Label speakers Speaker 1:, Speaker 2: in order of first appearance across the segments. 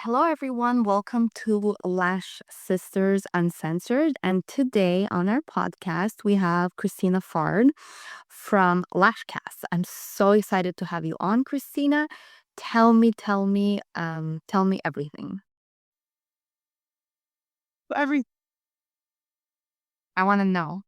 Speaker 1: Hello, everyone. Welcome to Lash Sisters Uncensored. And today on our podcast, we have Cristina Fard from Lash Cast. I'm so excited to have you on, Cristina. Tell me everything.
Speaker 2: Every
Speaker 1: I want to know.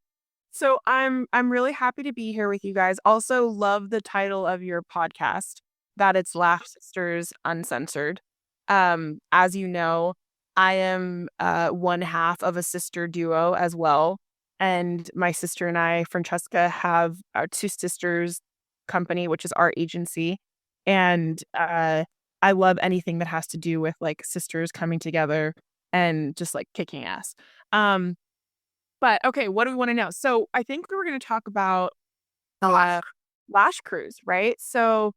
Speaker 2: so I'm really happy to be here with you guys. Also love the title of your podcast, that it's Laugh Sisters Uncensored. As you know, I am one half of a sister duo as well. And my sister and I, Francesca, have our two sisters company, which is our agency. And I love anything that has to do with like sisters coming together and just like kicking ass. Um But okay, what do we want to know? So I think we were going to talk about
Speaker 1: The
Speaker 2: uh,
Speaker 1: Lash.
Speaker 2: Lash Cruise, right? So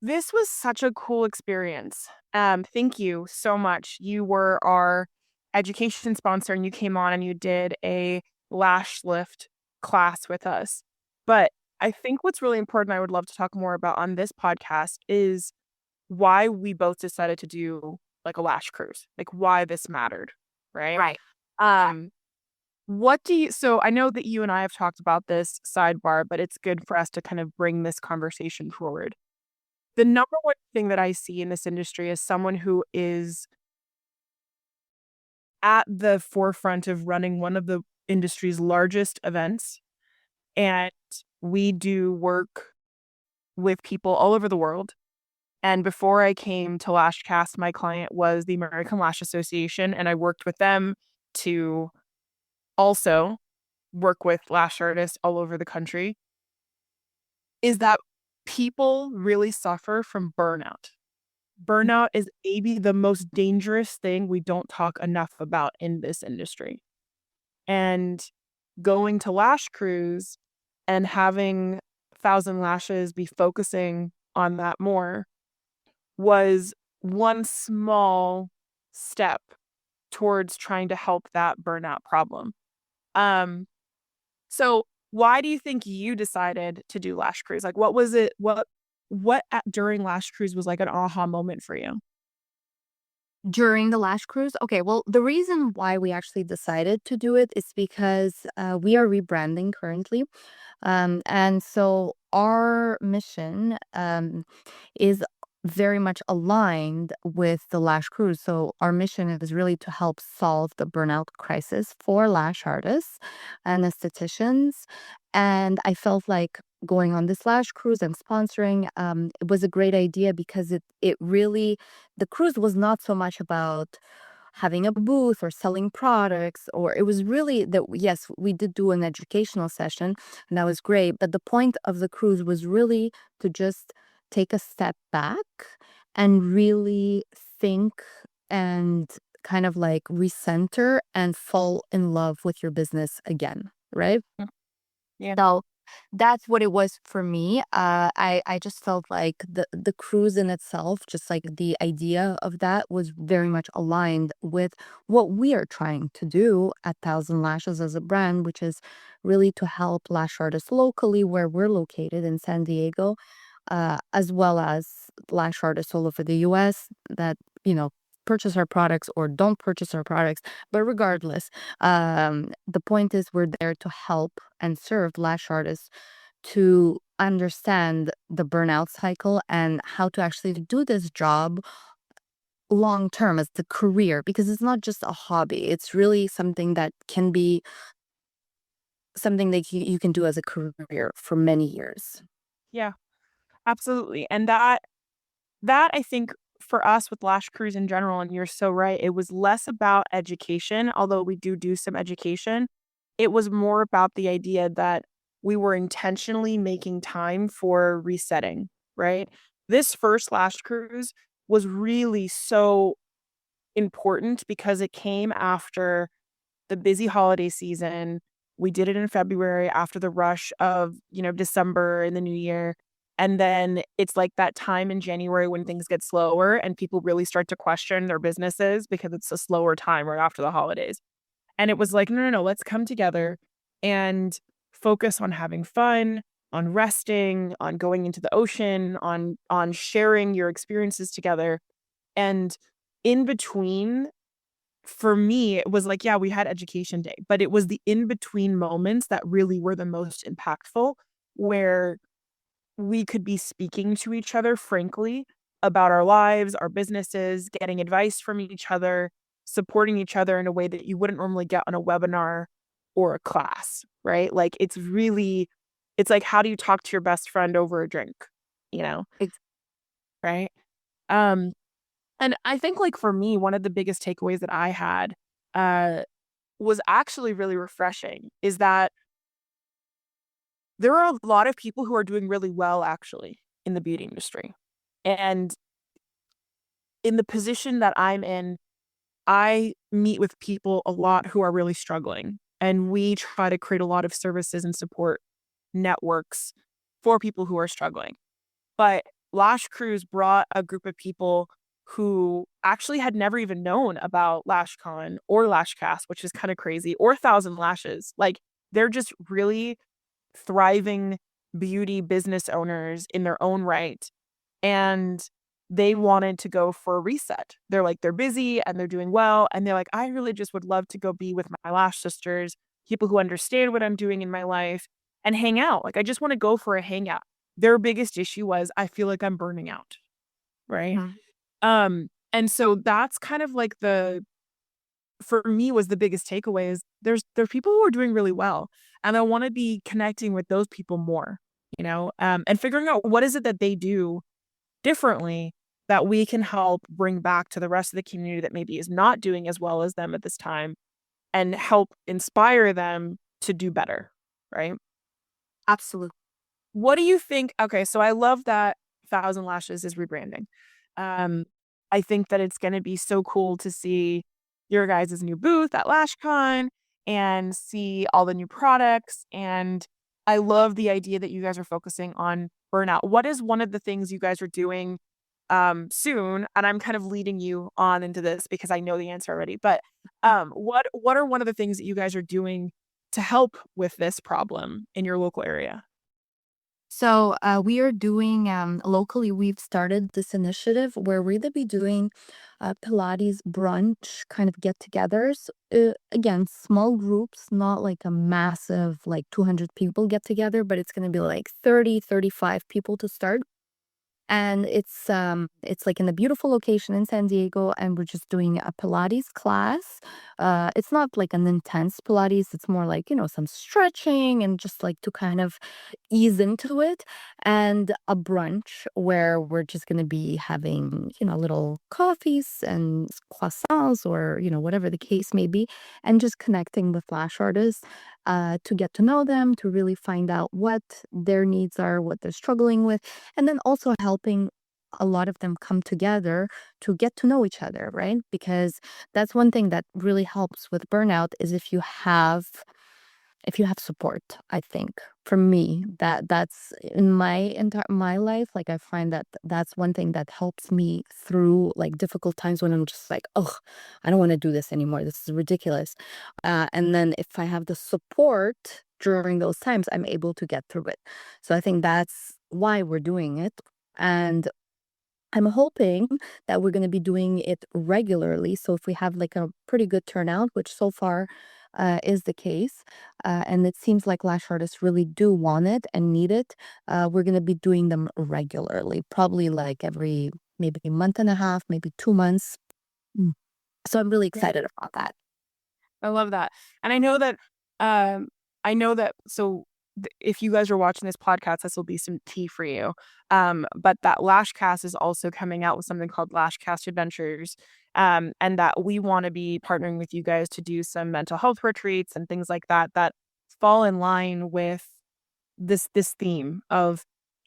Speaker 2: this was such a cool experience. Thank you so much. You were our education sponsor, and you came on and you did a lash lift class with us. But I think what's really important, I would love to talk more about on this podcast, is why we both decided to do like a lash cruise, like why this mattered, right?
Speaker 1: Right.
Speaker 2: Um, What do you so I know that you and I have talked about this sidebar, but it's good for us to kind of bring this conversation forward. The number one thing that I see in this industry is someone who is at the forefront of running one of the industry's largest events. And we do work with people all over the world. And before I came to Lash Cast, my client was the American Lash Association, and I worked with them to also work with lash artists all over the country. Is that people really suffer from burnout. Burnout is maybe the most dangerous thing we don't talk enough about in this industry. And going to Lash Cruise and having Thousand Lashes be focusing on that more was one small step towards trying to help that burnout problem. Um, So, why do you think you decided to do Lash Cruise? Like, what was it? During Lash Cruise was like an aha moment for you?
Speaker 1: During the Lash Cruise? Okay, well, the reason why we actually decided to do it is because we are rebranding currently. And so our mission is very much aligned with the Lash Cruise. So our mission is really to help solve the burnout crisis for lash artists and estheticians. And I felt like going on this Lash Cruise and sponsoring, it was a great idea because it really, the cruise was not so much about having a booth or selling products, or it was really that, yes, we did do an educational session and that was great, but the point of the cruise was really to just take a step back and really think and kind of like recenter and fall in love with your business again, right?
Speaker 2: Mm. Yeah.
Speaker 1: So that's what it was for me. I just felt like the cruise in itself, just like the idea of that, was very much aligned with what we are trying to do at Thousand Lashes as a brand, which is really to help lash artists locally where we're located in San Diego, as well as lash artists all over the U.S. that you know purchase our products or don't purchase our products. But regardless, the point is we're there to help and serve lash artists to understand the burnout cycle and how to actually do this job long term as the career, because it's not just a hobby. It's really something that can be something that you can do as a career for many years.
Speaker 2: Yeah, absolutely. And that I think for us with Lash Cruise in general, and you're so right, it was less about education, although we do some education. It was more about the idea that we were intentionally making time for resetting, right? This first Lash Cruise was really so important because it came after the busy holiday season. We did it in February after the rush of, December and the new year. And then it's like that time in January when things get slower and people really start to question their businesses because it's a slower time right after the holidays. And it was like, no, no, no, let's come together and focus on having fun, on resting, on going into the ocean, on sharing your experiences together. And in between, for me, it was like, yeah, we had education day, but it was the in between moments that really were the most impactful, where we could be speaking to each other frankly about our lives, our businesses, getting advice from each other, supporting each other in a way that you wouldn't normally get on a webinar or a class, right? Like it's like, how do you talk to your best friend over a drink, you know,
Speaker 1: Ex-
Speaker 2: right? Um, and I think like for me, one of the biggest takeaways that I had uh was actually really refreshing is that there are a lot of people who are doing really well actually in the beauty industry. And in the position that I'm in, I meet with people a lot who are really struggling. And we try to create a lot of services and support networks for people who are struggling. But Lash Cruise brought a group of people who actually had never even known about LashCon or Lash Cast, which is kind of crazy, or Thousand Lashes. Like they're just really thriving beauty business owners in their own right. And they wanted to go for a reset. They're like, they're busy and they're doing well. And they're like, I really just would love to go be with my lash sisters, people who understand what I'm doing in my life and hang out. Like, I just want to go for a hangout. Their biggest issue was, I feel like I'm burning out. Right.
Speaker 1: Mhm.
Speaker 2: And so that's kind of like for me was the biggest takeaway is there's people who are doing really well. And I want to be connecting with those people more, and figuring out what is it that they do differently that we can help bring back to the rest of the community that maybe is not doing as well as them at this time and help inspire them to do better, right?
Speaker 1: Absolutely.
Speaker 2: What do you think? Okay, so I love that Thousand Lashes is rebranding. Um, I think that it's going to be so cool to see your guys' new booth at LashCon and see all the new products. And I love the idea that you guys are focusing on burnout. What is one of the things you guys are doing soon? And I'm kind of leading you on into this because I know the answer already. But what are one of the things that you guys are doing to help with this problem in your local area?
Speaker 1: So we are doing locally. We've started this initiative where we're gonna be doing Pilates brunch kind of get-togethers. Again, small groups, not like a massive like 200 people get together, but it's gonna be like 30, 35 people to start. And it's like in a beautiful location in San Diego, and we're just doing a Pilates class. It's not like an intense Pilates, it's more like, some stretching and just like to kind of ease into it, and a brunch where we're just going to be having, little coffees and croissants or, whatever the case may be, and just connecting with lash artists to get to know them, to really find out what their needs are, what they're struggling with, and then also helping a lot of them come together to get to know each other, right? Because that's one thing that really helps with burnout is if you have support. I think for me, that's in my life, like I find that that's one thing that helps me through like difficult times when I'm just like, oh, I don't want to do this anymore, this is ridiculous. And then if I have the support during those times, I'm able to get through it. So I think that's why we're doing it. And I'm hoping that we're going to be doing it regularly. So if we have like a pretty good turnout, which so far is the case, and it seems like lash artists really do want it and need it, we're going to be doing them regularly, probably like every maybe a month and a half, maybe 2 months. Mm. So I'm really excited about that.
Speaker 2: I love that. And um I know that if you guys are watching this podcast, this will be some tea for you. But that Lash Cast is also coming out with something called Lash Cast Adventures. And that we want to be partnering with you guys to do some mental health retreats and things like that that fall in line with this theme of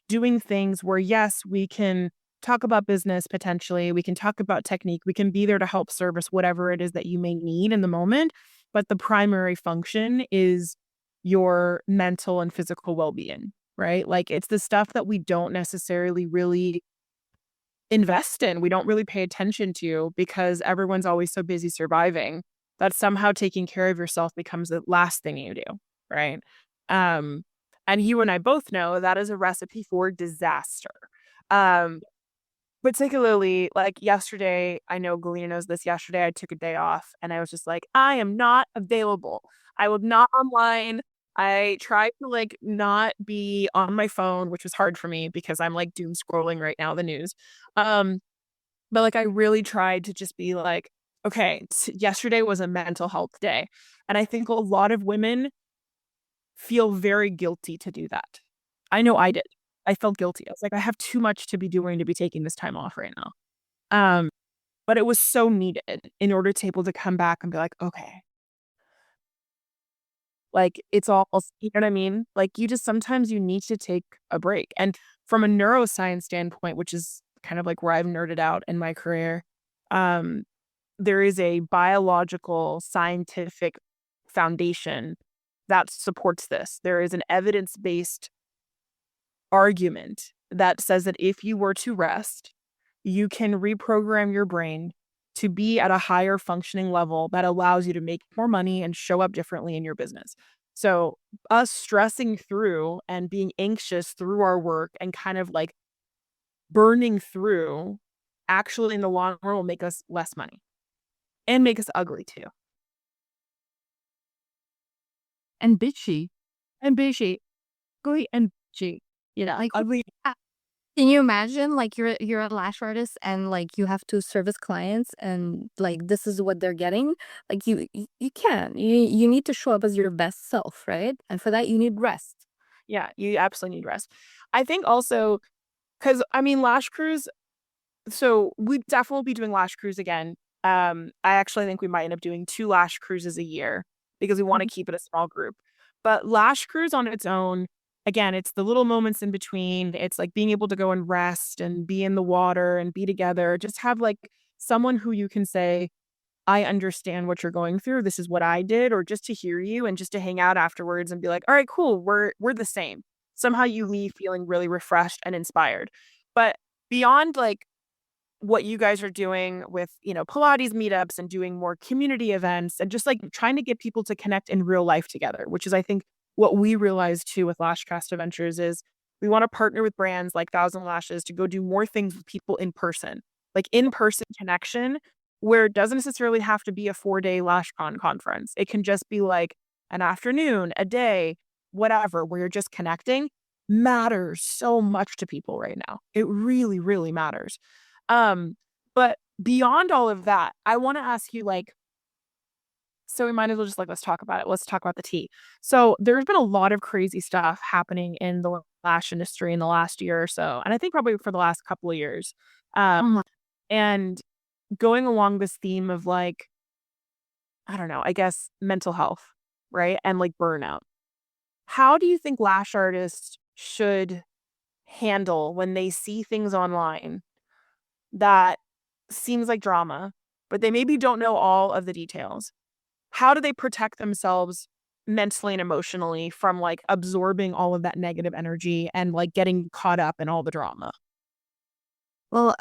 Speaker 2: doing things where yes, we can talk about business potentially, we can talk about technique, we can be there to help service whatever it is that you may need in the moment, but the primary function is your mental and physical well-being, right? Like it's the stuff that we don't necessarily really invest in, we don't really pay attention to because everyone's always so busy surviving that somehow taking care of yourself becomes the last thing you do, right? Um, and you and I both know that is a recipe for disaster. Um, particularly like yesterday, I know Galena knows this. Yesterday, I took a day off and I was just like, I am not available. I was not online. I tried to like not be on my phone, which was hard for me because I'm like doom scrolling right now, the news. Um, but like I really tried to just be like, okay, yesterday was a mental health day. And I think a lot of women feel very guilty to do that. I know I did. I felt guilty. I was like, I have too much to be doing to be taking this time off right now. Um, but it was so needed in order to able to come back and be like, okay, like it's all, you know what I mean? Like you just sometimes you need to take a break. And from a neuroscience standpoint, which is kind of like where I've nerded out in my career, um, there is a biological scientific foundation that supports this. There is an evidence-based argument that says that if you were to rest, you can reprogram your brain to be at a higher functioning level that allows you to make more money and show up differently in your business. So, us stressing through and being anxious through our work and kind of like burning through actually in the long run will make us less money and make us ugly too.
Speaker 1: And bitchy.
Speaker 2: And bushy, ugly and bitchy,
Speaker 1: Like,
Speaker 2: ugly.
Speaker 1: can you imagine, like, you're a lash artist and, like, you have to service clients and, like, this is what they're getting? Like, you can't. You need to show up as your best self, right? And for that, you need rest.
Speaker 2: Yeah, you absolutely need rest. I think also because I mean, Lash Cruise. So we definitely be doing Lash Cruise again. I actually think we might end up doing 2 Lash Cruises a year because we want to
Speaker 1: Mhm.
Speaker 2: keep it a small group. But Lash Cruise on its own, again, it's the little moments in between. It's like being able to go and rest and be in the water and be together. Just have like someone who you can say, I understand what you're going through. This is what I did, or just to hear you and just to hang out afterwards and be like, all right, cool, we're the same. Somehow you leave feeling really refreshed and inspired. But beyond like what you guys are doing with, Pilates meetups and doing more community events and just like trying to get people to connect in real life together, which is I think what we realized too with Lash Cast Adventures is we want to partner with brands like Thousand Lashes to go do more things with people in person, like in-person connection where it doesn't necessarily have to be a 4-day LashCon conference. It can just be like an afternoon, a day, whatever, where you're just connecting matters so much to people right now. It really, really matters. Um, but beyond all of that, I wanna ask you, like so we might as well just, like, let's talk about it. Let's talk about the tea. So, there's been a lot of crazy stuff happening in the lash industry in the last year or so, and I think probably for the last couple of years. Um,
Speaker 1: Mhm.
Speaker 2: and going along this theme of, like, I don't know, I guess mental health, right? And, like, burnout. How do you think lash artists should handle when they see things online that seems like drama, but they maybe don't know all of the details? How do they protect themselves mentally and emotionally from like absorbing all of that negative energy and like getting caught up in all the drama?
Speaker 1: Well,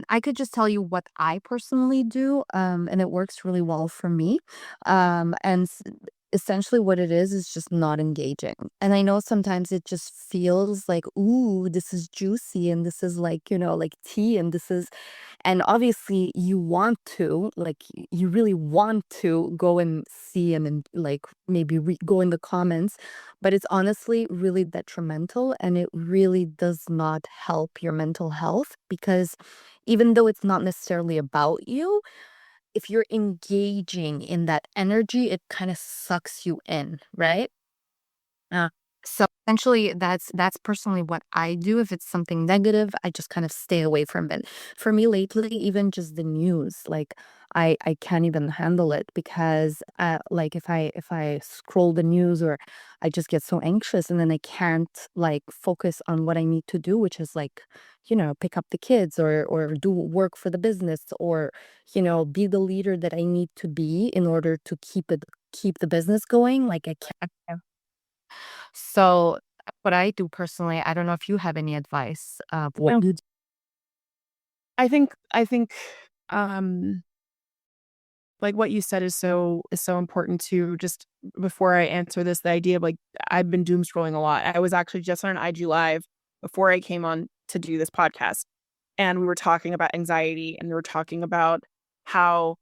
Speaker 1: I could just tell you what I personally do, and it works really well for me. And essentially, what it is just not engaging. And I know sometimes it just feels like, ooh, this is juicy, and this is like, like tea, and this is and obviously, you want to, like, you really want to go and see him and, like, maybe go in the comments, but it's honestly really detrimental and it really does not help your mental health because even though it's not necessarily about you, if you're engaging in that energy, it kind of sucks you in, right? Uh, so essentially, that's personally what I do. If it's something negative, I just kind of stay away from it. For me lately, even just the news, like I can't even handle it because like if I scroll the news or I just get so anxious and then I can't like focus on what I need to do, which is like, pick up the kids or do work for the business or, be the leader that I need to be in order to keep the business going. Like I can't. So, what I do personally, I don't know if you have any advice of what
Speaker 2: No,
Speaker 1: you d.
Speaker 2: I think um like what you said is so important too. Just before I answer this, the idea of like I've been doom scrolling a lot. I was actually just on an IG live before I came on to do this podcast. and we were talking about anxiety, and we were talking about how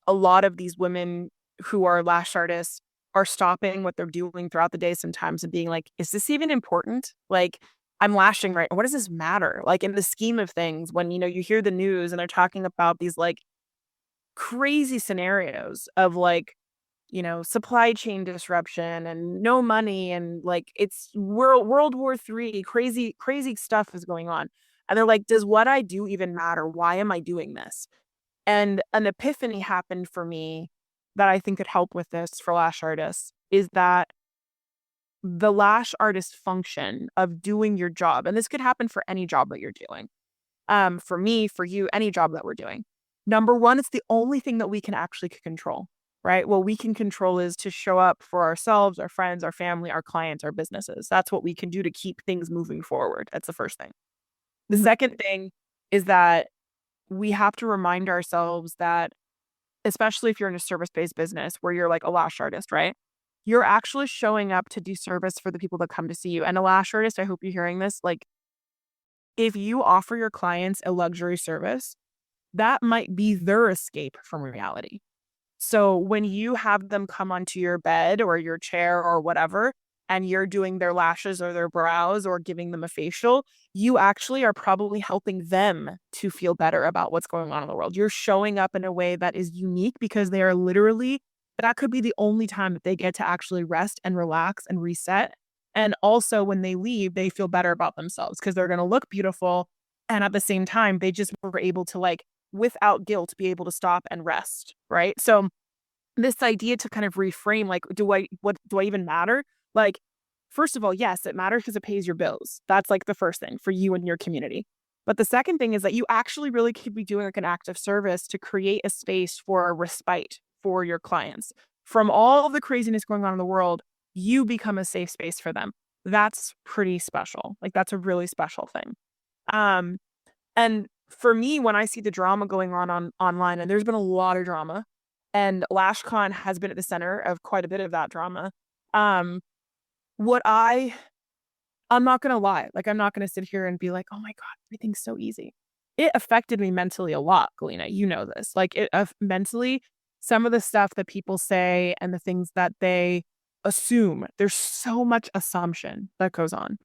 Speaker 2: a lot of these women who are lash artists are stopping what they're doing throughout the day sometimes and being like, is this even important? Like, I'm lashing right. What does this matter? Like in the scheme of things, when you hear the news and they're talking about these like crazy scenarios of like, supply chain disruption and no money and like it's World War III, crazy stuff is going on. And they're like, does what I do even matter? Why am I doing this? And an epiphany happened for me that I think could help with this for lash artists is that the lash artist function of doing your job, and this could happen for any job that you're doing. For me, for you, any job that we're doing. Number one, it's the only thing that we can actually control, right? What we can control is to show up for ourselves, our friends, our family, our clients, our businesses. That's what we can do to keep things moving forward. That's the first thing. The
Speaker 1: Mhm.
Speaker 2: second thing is that we have to remind ourselves that, especially if you're in a service-based business where you're like a lash artist, right? You're actually showing up to do service for the people that come to see you. And a lash artist, I hope you're hearing this, like if you offer your clients a luxury service, that might be their escape from reality. So when you have them come onto your bed or your chair or whatever, and you're doing their lashes or their brows or giving them a facial, you actually are probably helping them to feel better about what's going on in the world. You're showing up in a way that is unique because they are literally, that could be the only time that they get to actually rest and relax and reset. And also when they leave, they feel better about themselves because they're going to look beautiful. And at the same time, they just were able to like, without guilt, be able to stop and rest. Right. So this idea to kind of reframe, like, what do I even matter? Like, first of all, yes, it matters because it pays your bills. That's like the first thing for you and your community. But the second thing is that you actually really could be doing like an act of service to create a space for a respite for your clients. From all of the craziness going on in the world, you become a safe space for them. That's pretty special. Like, that's a really special thing. Um, and for me, when I see the drama going on online, and there's been a lot of drama, and LashCon has been at the center of quite a bit of that drama. Um, what I'm not gonna lie, like I'm not gonna sit here and be like, oh my God, everything's so easy. It affected me mentally a lot, Galena. You know this. Like mentally, some of the stuff that people say and the things that they assume, there's so much assumption that goes on.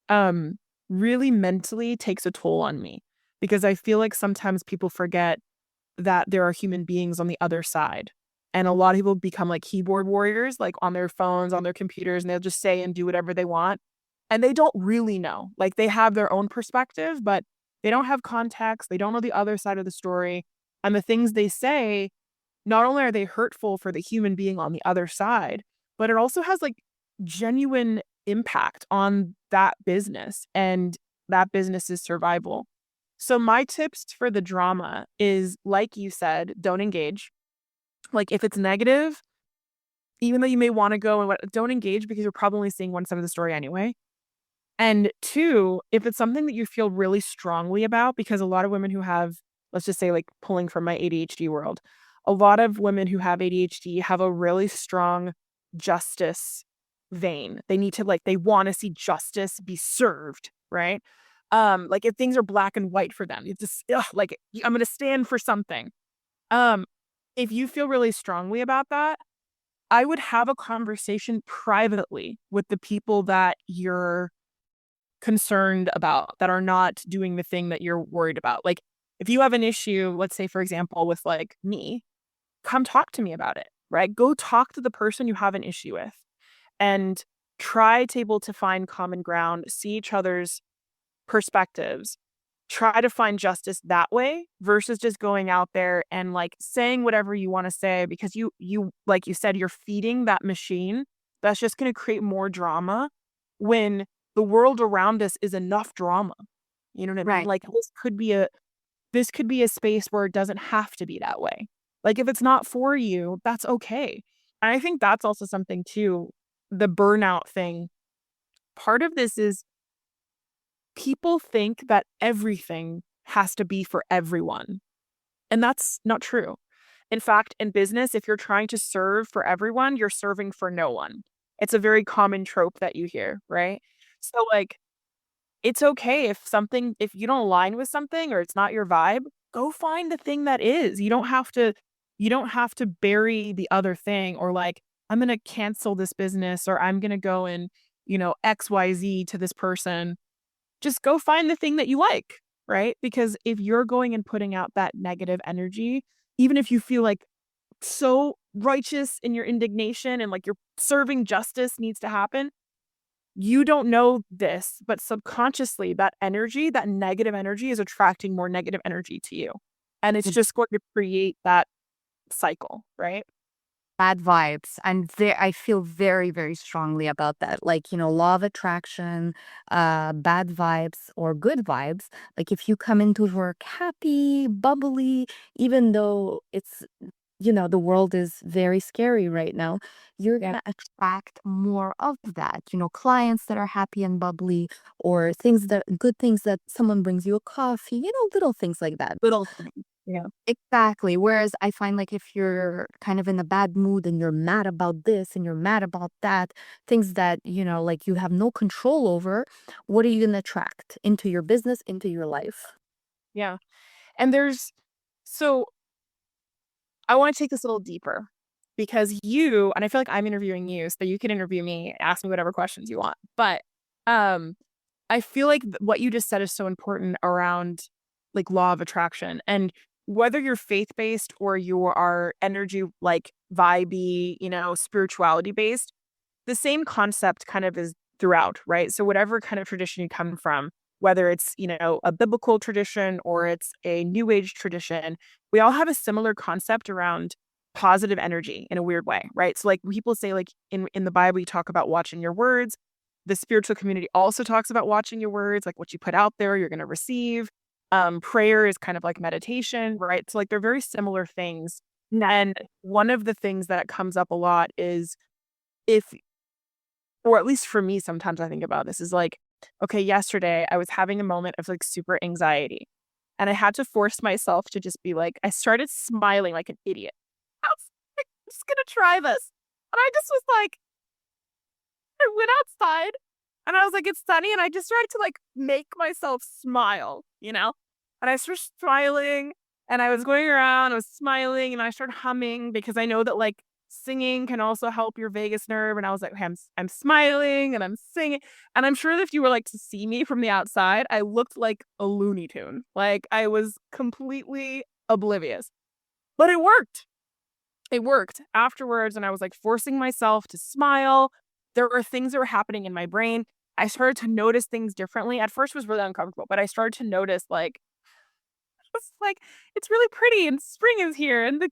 Speaker 2: Um, really mentally takes a toll on me because I feel like sometimes people forget that there are human beings on the other side. And a lot of people become like keyboard warriors, like on their phones, on their computers, and they'll just say and do whatever they want. And they don't really know. Like they have their own perspective, but they don't have context. They don't know the other side of the story. And the things they say, not only are they hurtful for the human being on the other side, but it also has like genuine impact on that business and that business's survival. So my tips for the drama is, like you said, don't engage. Like if it's negative, even though you may want to go and don't engage because you're probably only seeing one side of the story anyway. And two, if it's something that you feel really strongly about, because a lot of women who have, let's just say, like pulling from my ADHD world, a lot of women who have ADHD have a really strong justice vein. They need to like, they want to see justice be served, right? Like if things are black and white for them, it's just like I'm gonna stand for something. Um, if you feel really strongly about that, I would have a conversation privately with the people that you're concerned about that are not doing the thing that you're worried about. Like if you have an issue, let's say for example with like me, come talk to me about it, right? Go talk to the person you have an issue with and try to able to find common ground, see each other's perspectives, try to find justice that way versus just going out there and like saying whatever you want to say because you like you said, you're feeding that machine that's just going to create more drama when the world around us is enough drama. You know what I mean?
Speaker 1: Right.
Speaker 2: Like this could be a space where it doesn't have to be that way. Like if it's not for you, that's okay. And I think that's also something too, the burnout thing. Part of this is people think that everything has to be for everyone. And that's not true. In fact, in business, if you're trying to serve for everyone, you're serving for no one. It's a very common trope that you hear, right? So, like, it's okay if you don't align with something or it's not your vibe, go find the thing that is. You don't have to bury the other thing or like, I'm going to cancel this business or I'm going to go and, XYZ to this person. Just go find the thing that you like, right? Because if you're going and putting out that negative energy, even if you feel like so righteous in your indignation and like you're serving justice needs to happen, you don't know this, but subconsciously that energy, that negative energy is attracting more negative energy to you. And it's just going to create that cycle, right?
Speaker 1: Bad vibes. I feel very, very strongly about that. Like, law of attraction, bad vibes or good vibes. Like if you come into work happy, bubbly, even though the world is very scary right now, you're
Speaker 2: Yeah.
Speaker 1: gonna attract more of that. Clients that are happy and bubbly, or things that good things that someone brings you a coffee, little things like that.
Speaker 2: Little thing. Yeah.
Speaker 1: Exactly. Whereas I find like if you're kind of in a bad mood and you're mad about this and you're mad about that, things that, like you have no control over, what are you going to attract into your business, into your life?
Speaker 2: Yeah. And so I want to take this a little deeper because and I feel like I'm interviewing you, so you can interview me, ask me whatever questions you want. But um, I feel like what you just said is so important around like law of attraction and whether you're faith based or you are energy like vibey, spirituality based, the same concept kind of is throughout, right? So whatever kind of tradition you come from, whether it's, a biblical tradition or it's a new age tradition, we all have a similar concept around positive energy in a weird way, right? So like people say like in the Bible you talk about watching your words. The spiritual community also talks about watching your words, like what you put out there, you're going to receive. Prayer is kind of like meditation, right? So like they're very similar things. And one of the things that comes up a lot is if or at least for me, sometimes I think about this is like, okay, yesterday I was having a moment of like super anxiety and I had to force myself to just be like, I started smiling like an idiot. I was like, I'm just going to try this. And I just was like, I went outside and I was like, it's sunny. And I just tried to like make myself smile, And I started smiling and I was going around, I was smiling and I started humming because I know that like singing can also help your vagus nerve. And I was like, okay, I'm smiling and I'm singing. And I'm sure that if you were like to see me from the outside, I looked like a Looney Tune. Like I was completely oblivious. But it worked. It worked afterwards, and I was, like, forcing myself to smile. There were things that were happening in my brain. I started to notice things differently. At first, it was really uncomfortable, but I started to notice, like, it's like, it's really pretty and spring is here and the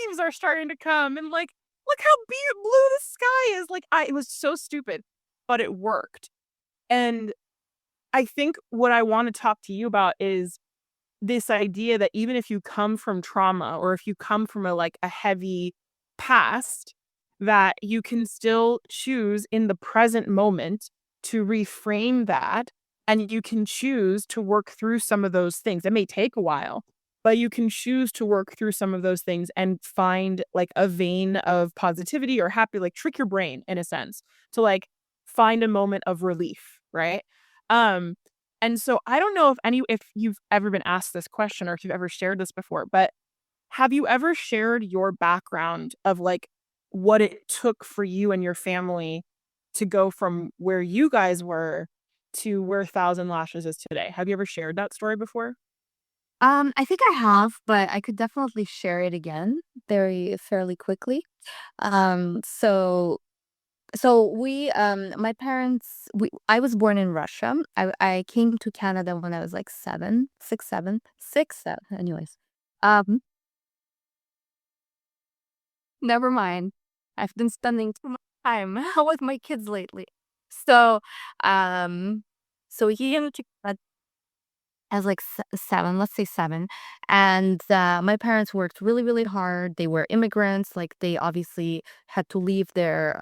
Speaker 2: leaves are starting to come and, like, look how blue the sky is. Like, it was so stupid, but it worked. And I think what I wanna talk to you about is this idea that even if you come from trauma or if you come from a heavy past, that you can still choose in the present moment to reframe that and you can choose to work through some of those things. It may take a while, but you can choose to work through some of those things and find like a vein of positivity or happy, like trick your brain in a sense to like find a moment of relief, right? Um and so I don't know if you've ever been asked this question or if you've ever shared this before, but have you ever shared your background of like what it took for you and your family to go from where you guys were to where Thousand Lashes is today? Have you ever shared that story before?
Speaker 1: I think I have, but I could definitely share it again very fairly quickly. So my parents, I was born in Russia. I came to Canada when I was like 7, 6, 7, 6, 7. Anyways, um, never mind. I've been spending too much time with my kids lately. So, um, so we came to Canada as like 7, let's say 7. And my parents worked really, really hard. They were immigrants. Like they obviously had to leave their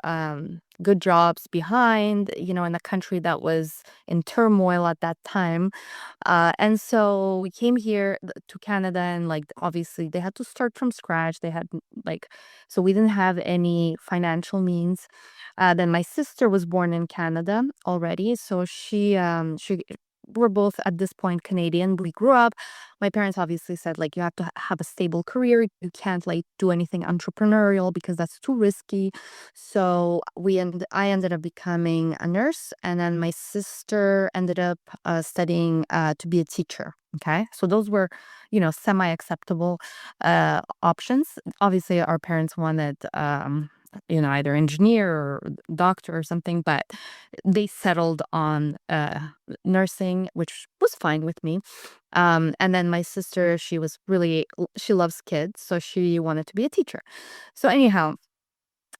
Speaker 1: good jobs behind, in a country that was in turmoil at that time. And so we came here to Canada, and like obviously they had to start from scratch. They had like, so we didn't have any financial means. Then my sister was born in Canada already, so she we're both at this point Canadian. We grew up. My parents obviously said like you have to have a stable career. You can't like do anything entrepreneurial because that's too risky. So I ended up becoming a nurse, and then my sister ended up studying to be a teacher. Okay, so those were, semi acceptable options. Obviously, our parents wanted either engineer or doctor or something, but they settled on nursing, which was fine with me. And then my sister, she loves kids, so she wanted to be a teacher. So anyhow,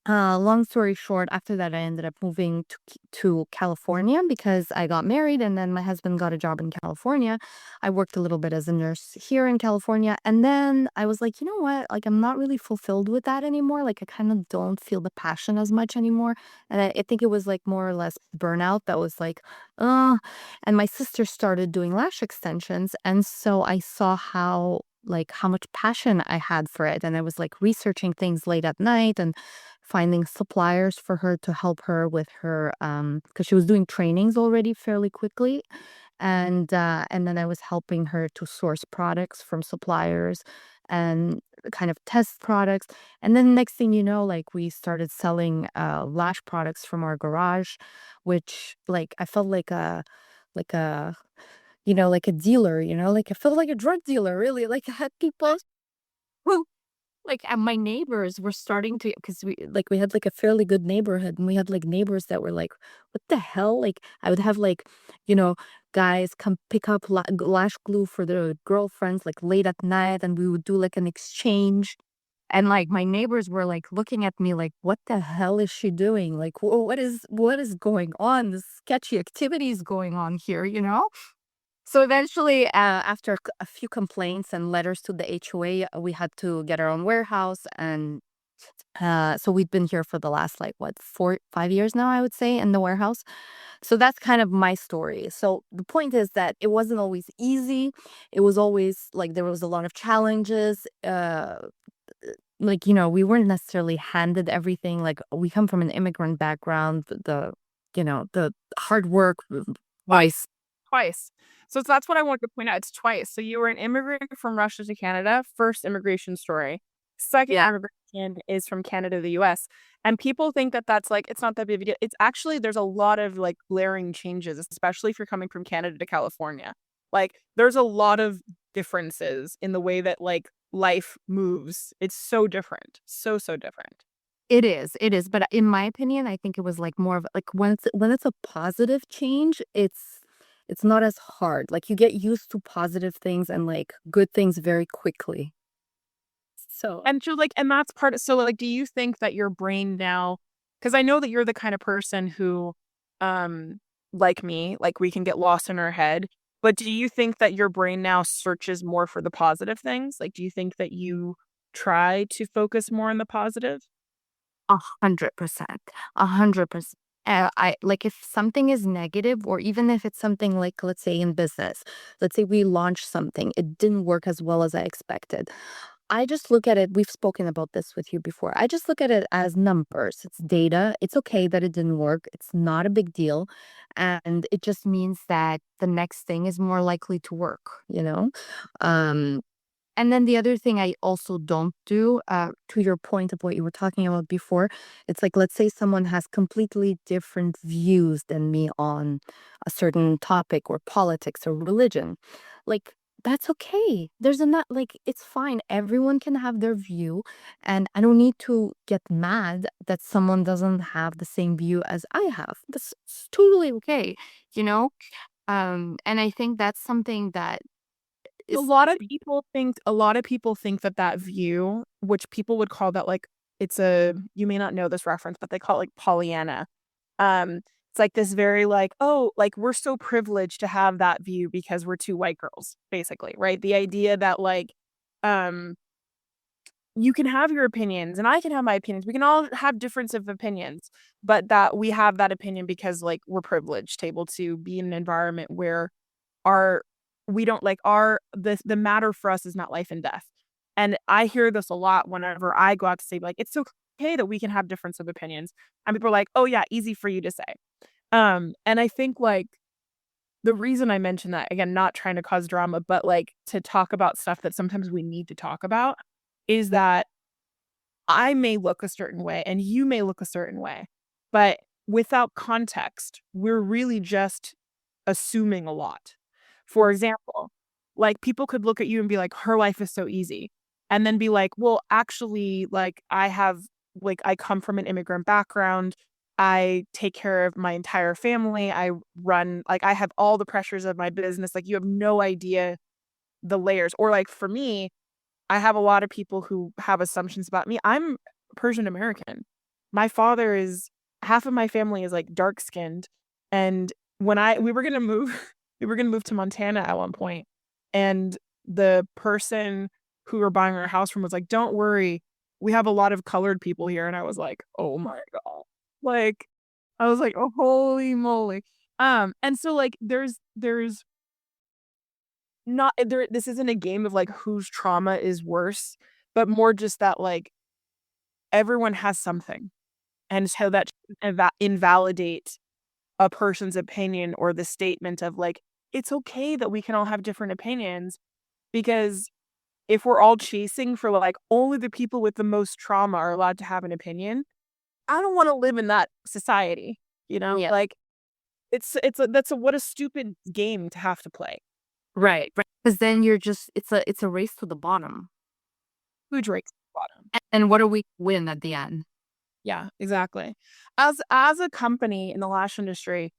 Speaker 1: long story short, after that, I ended up moving to California because I got married, and then my husband got a job in California. I worked a little bit as a nurse here in California, and then I was like, you know what? Like, I'm not really fulfilled with that anymore. Like, I kind of don't feel the passion as much anymore. And I think it was like more or less burnout that was like, uh. And my sister started doing lash extensions, and so I saw how much passion I had for it. And I was like researching things late at night and finding suppliers for her to help her with her because she was doing trainings already fairly quickly. And then I was helping her to source products from suppliers and kind of test products. And then next thing you know, like we started selling lash products from our garage, which like I felt like a like a dealer, like I felt like a drug dealer, really. Like I had people who and my neighbors were starting to, because we had like a fairly good neighborhood, and we had like neighbors that were like, what the hell? Like I would have like, you know, guys come pick up lash glue for their girlfriends like late at night, and we would do like an exchange. And like my neighbors were like looking at me like, what the hell is she doing? Like, what is going on? This sketchy activities going on here, you know? So eventually, after a few complaints and letters to the HOA, we had to get our own warehouse. And so we've been here for the last, like, what, 5 years now, I would say, in the warehouse. So that's kind of my story. So the point is that it wasn't always easy. It was always like there was a lot of challenges. We weren't necessarily handed everything. Like, we come from an immigrant background. The hard work wise.
Speaker 2: Twice. So that's what I wanted to point out. It's twice. So you were an immigrant from Russia to Canada, first immigration story. Second
Speaker 1: Yeah.
Speaker 2: immigration is from Canada to the US. And people think that that's like, it's not that big of a deal. It's actually, there's a lot of like glaring changes, especially if you're coming from Canada to California. Like, there's a lot of differences in the way that like life moves. It's so different. So, so different.
Speaker 1: It is, but in my opinion, I think it was, like, more of like, when it's a positive change, it's not as hard, like, you get used to positive things and, like, good things very quickly. So
Speaker 2: And so, like, and that's part of, so, like, do you think that your brain now, because I know that you're the kind of person who, um, like me, like, we can get lost in our head, but do you think that your brain now searches more for the positive things? Like, do you think that you try to focus more on the positive?
Speaker 1: 100%, 100%. I like if something is negative, or even if it's something like, let's say in business, let's say we launched something, it didn't work as well as I expected. I just look at it. We've spoken about this with you before. I just look at it as numbers. It's data. It's okay that it didn't work. It's not a big deal. And it just means that the next thing is more likely to work? Um, and then the other thing I also don't do, to your point of what you were talking about before, it's like, let's say someone has completely different views than me on a certain topic or politics or religion. Like, that's okay. There's a not like, it's fine. Everyone can have their view. And I don't need to get mad that someone doesn't have the same view as I have. That's totally okay, you know? And I think that's something that
Speaker 2: A
Speaker 1: is
Speaker 2: lot of people think that that view, which people would call that like, it's a, you may not know this reference, but they call it like Pollyanna. It's like this very like, oh, like we're so privileged to have that view because we're two white girls, basically, right? The idea that like, um, you can have your opinions and I can have my opinions. We can all have difference of opinions, but that we have that opinion because like we're privileged, able to be in an environment where our we don't like our the matter for us is not life and death. And I hear this a lot whenever I go out to say like, it's okay that we can have difference of opinions. And people are like, oh yeah, easy for you to say. And I think like the reason I mention that, again, not trying to cause drama, but like to talk about stuff that sometimes we need to talk about, is that I may look a certain way and you may look a certain way, but without context, we're really just assuming a lot. For example, like people could look at you and be like, her life is so easy. And then be like, well, actually, like I come from an immigrant background. I take care of my entire family. I have all the pressures of my business. Like, you have no idea the layers. Or, like, for me, I have a lot of people who have assumptions about me. I'm Persian American. My father is half of my family is like dark skinned. And when we were gonna move, we were gonna move to Montana at one point, and the person who we're buying our house from was like, "Don't worry, we have a lot of colored people here." And I was like, "Oh my God." Like, I was like, "Oh, holy moly." And so like there's not there this isn't a game of like whose trauma is worse, but more just that like everyone has something. And so that invalidate a person's opinion or the statement of like, it's okay that we can all have different opinions, because if we're all chasing for like only the people with the most trauma are allowed to have an opinion, I don't want to live in that society,
Speaker 1: Yeah.
Speaker 2: Like what a stupid game to have to play.
Speaker 1: Right. Right. Because then you're just it's a race to the bottom.
Speaker 2: Who drinks bottom?
Speaker 1: And what do we win at the end?
Speaker 2: Yeah, exactly. As a company in the lash industry,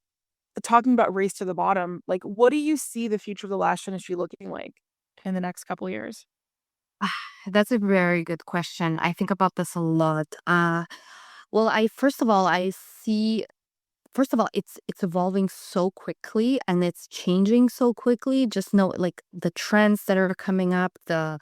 Speaker 2: talking about race to the bottom, like what do you see the future of the lash industry looking like in the next couple years?
Speaker 1: That's a very good question. I think about this a lot. Well, I first of all, I see first of all, it's evolving so quickly and it's changing so quickly. Just know like the trends that are coming up, the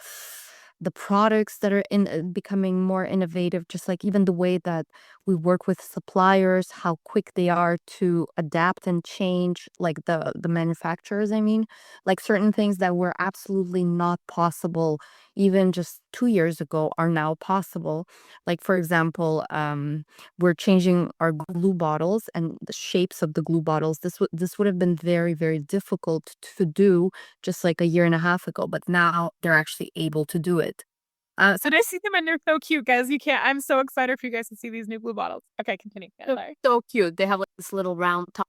Speaker 1: products that are in becoming more innovative, just like even the way that we work with suppliers, how quick they are to adapt and change, like the manufacturers, I mean, like certain things that were absolutely not possible even just 2 years ago are now possible. Like for example, we're changing our glue bottles and the shapes of the glue bottles. This would have been very, very difficult to do just like a year and a half ago, but now they're actually able to do it. So
Speaker 2: And I see them and they're so cute, guys. You can't. I'm so excited for you guys to see these new blue bottles. Okay, continue. Yeah, sorry.
Speaker 1: so cute. They have like this little round top.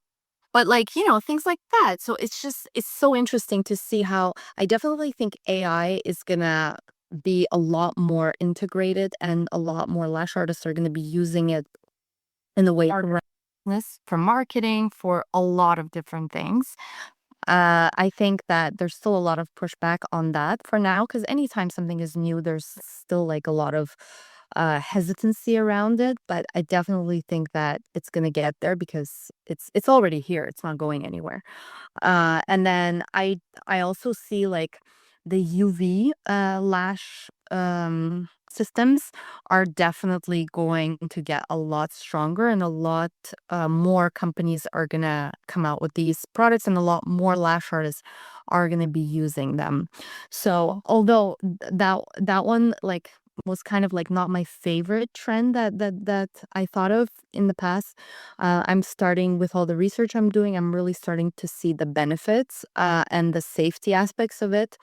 Speaker 1: But like, things like that. So it's so interesting to see how I definitely think AI is gonna be a lot more integrated and a lot more lash artists are gonna be using it in the way for business, for marketing, for a lot of different things. I think that there's still a lot of pushback on that for now, because anytime something is new, there's still like a lot of hesitancy around it. But I definitely think that it's gonna get there because it's already here. It's not going anywhere. And then I also see like the UV lash systems are definitely going to get a lot stronger and a lot more companies are gonna come out with these products and a lot more lash artists are gonna be using them. So although that one like was kind of like not my favorite trend that I thought of in the past. I'm starting with all the research I'm doing. I'm really starting to see the benefits and the safety aspects of it.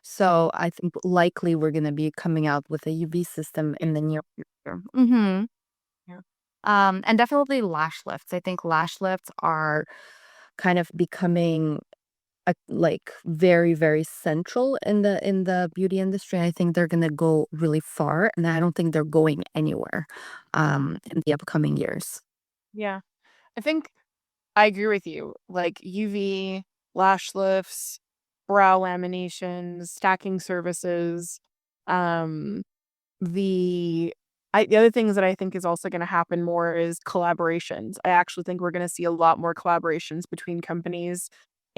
Speaker 1: So I think likely we're going to be coming out with a UV system in the near future.
Speaker 2: Yeah.
Speaker 1: And definitely lash lifts. I think lash lifts are kind of becoming like very very central in the beauty industry. I think they're going to go really far, and I don't think they're going anywhere in the upcoming years.
Speaker 2: Yeah. I think I agree with you. Like UV, lash lifts, brow laminations, stacking services. Um, the the other things that I think is also going to happen more is collaborations. I actually think we're going to see a lot more collaborations between companies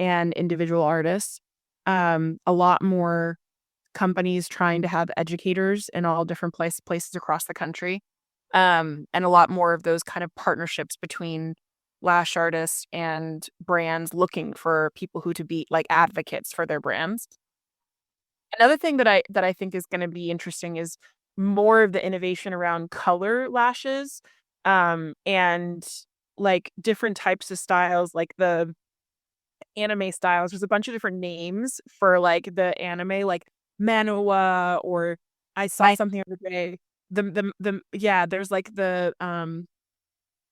Speaker 2: and individual artists. A lot more companies trying to have educators in all different places across the country. And a lot more of those kind of partnerships between lash artists and brands looking for people who to be like advocates for their brands. Another thing that I think is going to be interesting is more of the innovation around color lashes, and like different types of styles, like the anime styles. There's a bunch of different names for like the anime, like manhwa, or I saw
Speaker 1: Right.
Speaker 2: something the other day. Yeah, there's like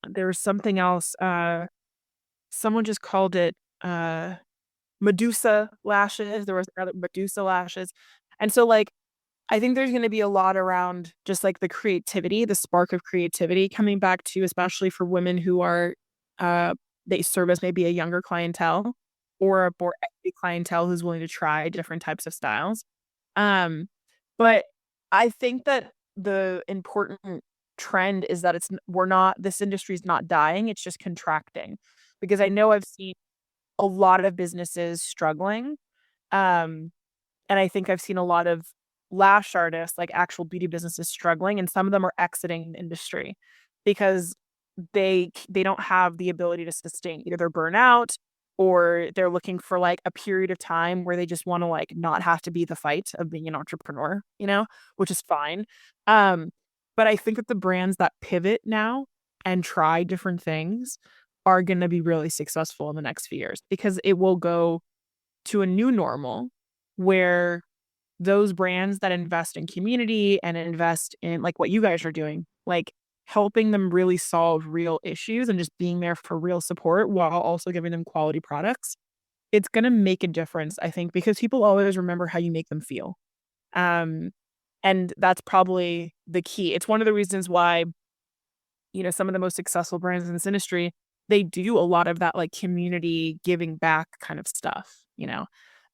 Speaker 2: there's something else. Someone just called it Medusa lashes. There was other Medusa lashes. And so like I think there's going to be a lot around just like the creativity, the spark of creativity coming back to, especially for women who are, uh, they serve as maybe a younger clientele or a more equity clientele who's willing to try different types of styles. Um, but I think that the important trend is that this industry is not dying, it's just contracting. Because I know I've seen a lot of businesses struggling. Um, and I think I've seen a lot of lash artists, like actual beauty businesses struggling, and some of them are exiting the industry because they don't have the ability to sustain. Either they're burnout or they're looking for like a period of time where they just want to like not have to be the fight of being an entrepreneur, which is fine. Um, but I think that the brands that pivot now and try different things are going to be really successful in the next few years because it will go to a new normal where those brands that invest in community and invest in like what you guys are doing, like helping them really solve real issues and just being there for real support while also giving them quality products, it's going to make a difference, I think, because people always remember how you make them feel. Um, and that's probably the key. It's one of the reasons why, some of the most successful brands in this industry, they do a lot of that like community giving back kind of stuff.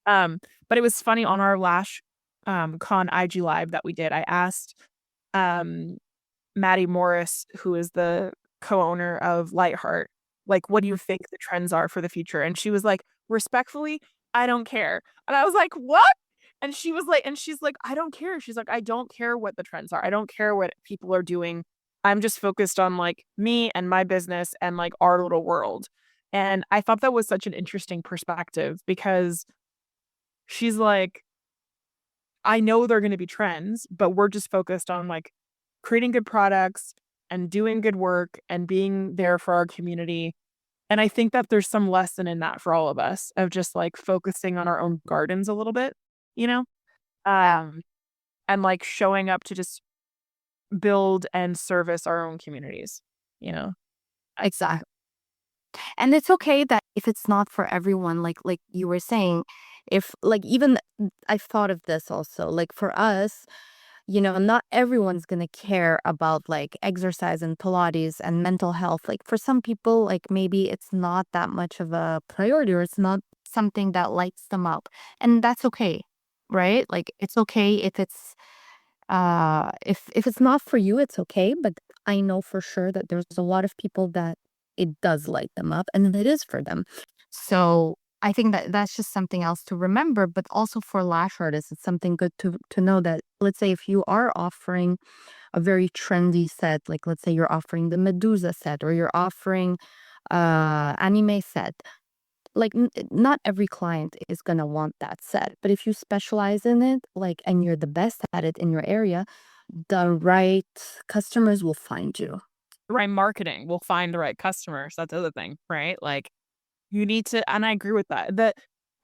Speaker 2: Um, but it was funny on our Lash Con IG Live that we did. I asked um Maddie Morris, who is the co-owner of Lightheart, like, what do you think the trends are for the future? And she was like, respectfully, I don't care. And I was like, what? And she's like, I don't care. She's like, I don't care what the trends are. I don't care what people are doing. I'm just focused on like me and my business and like our little world. And I thought that was such an interesting perspective because she's like, I know there are gonna be trends, but we're just focused on, like, creating good products and doing good work and being there for our community, and I think that there's some lesson in that for all of us of just, like, focusing on our own gardens a little bit, you know?
Speaker 1: Yeah.
Speaker 2: Um, and, like, showing up to just build and service our own communities, you know?
Speaker 1: Exactly. And it's okay that if it's not for everyone, like you were saying, if like even I've thought of this also, like for us, not everyone's gonna care about like exercise and Pilates and mental health. Like for some people, like maybe it's not that much of a priority or it's not something that lights them up. And that's okay, right? Like it's okay if it's not for you, it's okay, but I know for sure that there's a lot of people that it does light them up and it is for them. So I think that that's just something else to remember, but also for lash artists, it's something good to know that let's say if you are offering a very trendy set, like let's say you're offering the Medusa set or you're offering anime set, like not every client is gonna want that set, but if you specialize in it, like and you're the best at it in your area, the right customers will find you.
Speaker 2: The right marketing will find the right customers, that's the other thing, right? Like, you need to, and I agree with that.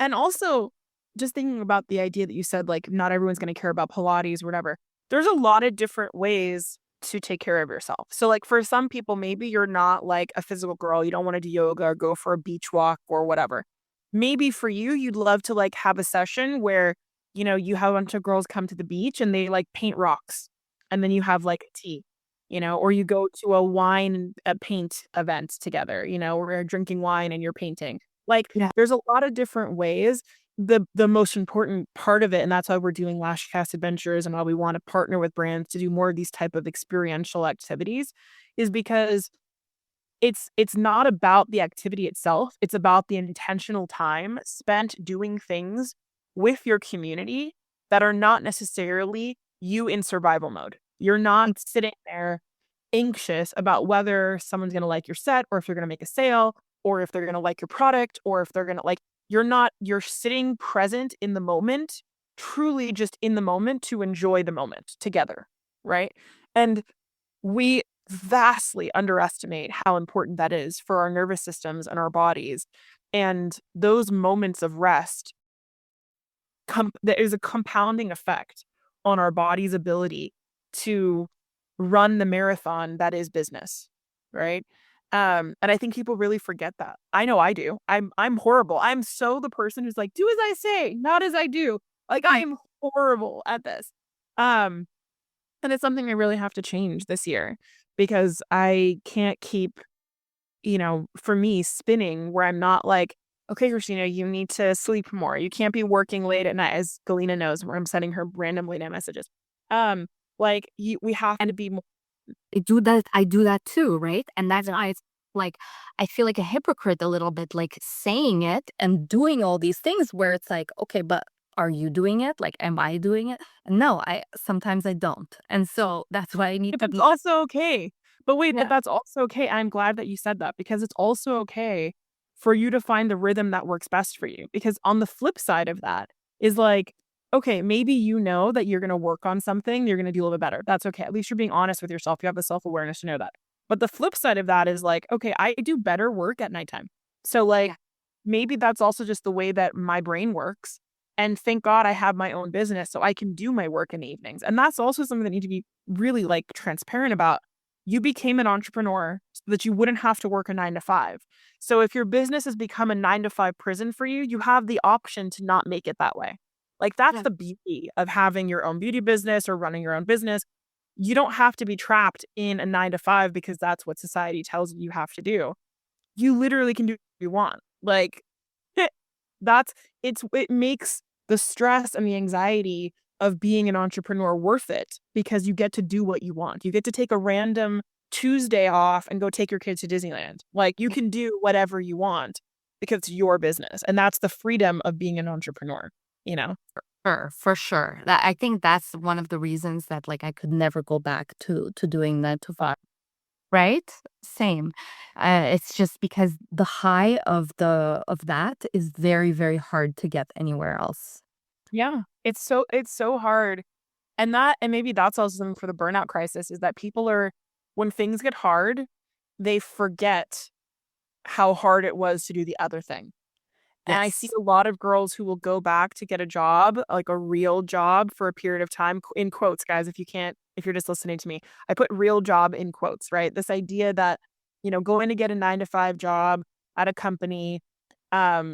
Speaker 2: And also, just thinking about the idea that you said, like, not everyone's gonna care about Pilates or whatever. There's a lot of different ways to take care of yourself. So, like, for some people, maybe you're not, like, a physical girl, you don't wanna do yoga or go for a beach walk or whatever. Maybe for you, you'd love to, like, have a session where, you have a bunch of girls come to the beach and they, like, paint rocks, and then you have, like, a tea, or you go to a paint event together, where you're drinking wine and you're painting. Like,
Speaker 1: Yeah.
Speaker 2: there's a lot of different ways. The most important part of it, and that's why we're doing Lash Cast Adventures and why we wanna partner with brands to do more of these type of experiential activities, is because it's not about the activity itself, it's about the intentional time spent doing things with your community that are not necessarily you in survival mode. You're not sitting there anxious about whether someone's gonna like your set or if you're gonna make a sale or if they're gonna like your product or if they're gonna like you're sitting present in the moment, truly just in the moment to enjoy the moment together, right? And we vastly underestimate how important that is for our nervous systems and our bodies. And those moments of rest, there is a compounding effect on our body's ability to run the marathon that is business, right? And I think people really forget that. I know I do. I'm horrible. I'm so the person who's like, do as I say, not as I do. Like I am horrible at this. Um, and it's something I really have to change this year because I can't keep, for me, spinning where I'm not like, okay, Christina, you need to sleep more. You can't be working late at night, as Galena knows, where I'm sending her random late night messages. Um, we have to be more.
Speaker 1: I do that too, right? And that's why it's like I feel like a hypocrite a little bit, like saying it and doing all these things where it's like, okay, but are you doing it? Like, am I doing it? No, I sometimes I don't. And so that's why I need
Speaker 2: But
Speaker 1: to
Speaker 2: that's
Speaker 1: be,
Speaker 2: also okay. But wait, but
Speaker 1: yeah.
Speaker 2: that's also okay. I'm glad that you said that because it's also okay for you to find the rhythm that works best for you. Because on the flip side of that is like, okay, maybe you know that you're going to work on something, you're going to do a little bit better. That's okay. At least you're being honest with yourself. You have the self awareness to know that. But the flip side of that is like, okay, I do better work at nighttime. So, like,
Speaker 1: Yeah.
Speaker 2: maybe that's also just the way that my brain works. And thank God I have my own business so I can do my work in the evenings. And that's also something that need to be really like transparent about. You became an entrepreneur so that you wouldn't have to work a 9 to 5. So if your business has become a 9 to 5 prison for you, you have the option to not make it that way. Like that's
Speaker 1: Yeah.
Speaker 2: the beauty of having your own beauty business or running your own business. You don't have to be trapped in a 9 to 5 because that's what society tells you have to do. You literally can do what you want. Like that's it makes the stress and the anxiety of being an entrepreneur worth it because you get to do what you want. You get to take a random Tuesday off and go take your kids to Disneyland. Like you can do whatever you want because it's your business. And that's the freedom of being an entrepreneur, you know?
Speaker 1: For sure. That I think that's one of the reasons that like I could never go back to doing 9 to 5. Right? Same. It's just because the high of that is very, very hard to get anywhere else.
Speaker 2: Yeah. It's so hard. And maybe that's also something for the burnout crisis is that people are when things get hard, they forget how hard it was to do the other thing. And I see
Speaker 1: Yes.
Speaker 2: a lot of girls who will go back to get a job, like a real job for a period of time, in quotes, guys, if you're just listening to me, I put real job in quotes, right? This idea that, going to get a 9 to 5 job at a company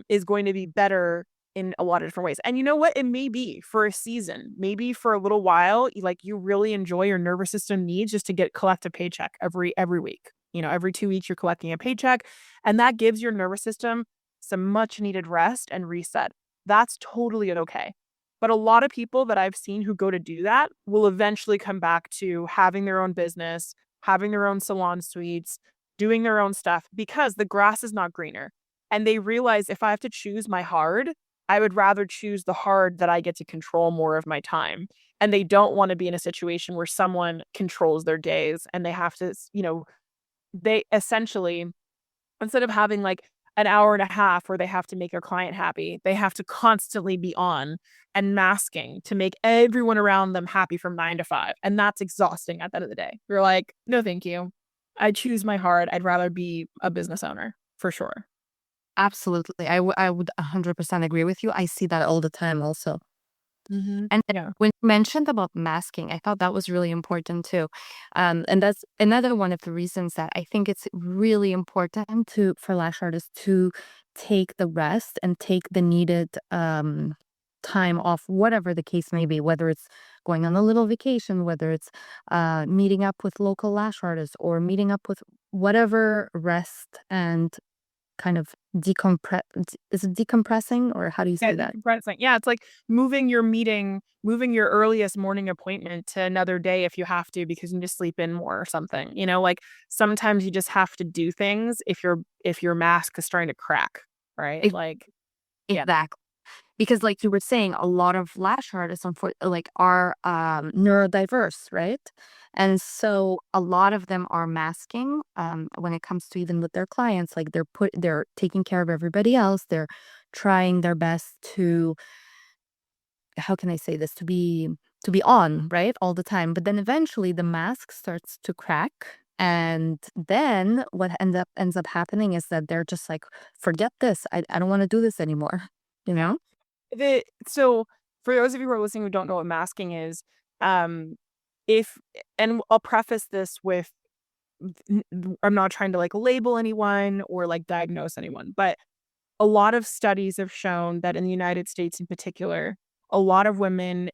Speaker 2: is going to be better in a lot of different ways. And you know what? It may be for a season, maybe for a little while, like you really enjoy your nervous system needs just to collect a paycheck every week. Every 2 weeks you're collecting a paycheck, and that gives your nervous system some much needed rest and reset. That's totally okay. But a lot of people that I've seen who go to do that will eventually come back to having their own business, having their own salon suites, doing their own stuff because the grass is not greener. And they realize if I have to choose my hard, I would rather choose the hard that I get to control more of my time. And they don't want to be in a situation where someone controls their days and they have to, they essentially, instead of having like an hour and a half where they have to make their client happy, they have to constantly be on and masking to make everyone around them happy from 9 to 5. And that's exhausting at the end of the day. You're like, no, thank you. I choose my hard. I'd rather be a business owner for sure.
Speaker 1: Absolutely. I would 100% agree with you. I see that all the time also. And then
Speaker 2: Yeah.
Speaker 1: when you mentioned about masking, I thought that was really important too. And that's another one of the reasons that I think it's really important for lash artists to take the rest and take the needed time off, whatever the case may be, whether it's going on a little vacation, whether it's meeting up with local lash artists or meeting up with whatever rest and kind of decompress. Is it decompressing or how do you
Speaker 2: Yeah,
Speaker 1: say that?
Speaker 2: decompressing. Yeah, it's like moving your earliest morning appointment to another day if you have to because you need to sleep in more or something. Like sometimes you just have to do things if your mask is starting to crack, right? Like, yeah.
Speaker 1: Exactly. Because like you were saying, a lot of lash artists like are neurodiverse, right? And so a lot of them are masking when it comes to even with their clients, like they're taking care of everybody else. They're trying their best to, how can I say this, to be on, right? All the time. But then eventually the mask starts to crack And then what ends up happening is that they're just like, forget this. I don't want to do this anymore. You
Speaker 2: Yeah.
Speaker 1: know?
Speaker 2: So for those of you who are listening who don't know what masking is, um, if and I'll preface this with I'm not trying to like label anyone or like diagnose anyone, but a lot of studies have shown that in the United States in particular, a lot of women,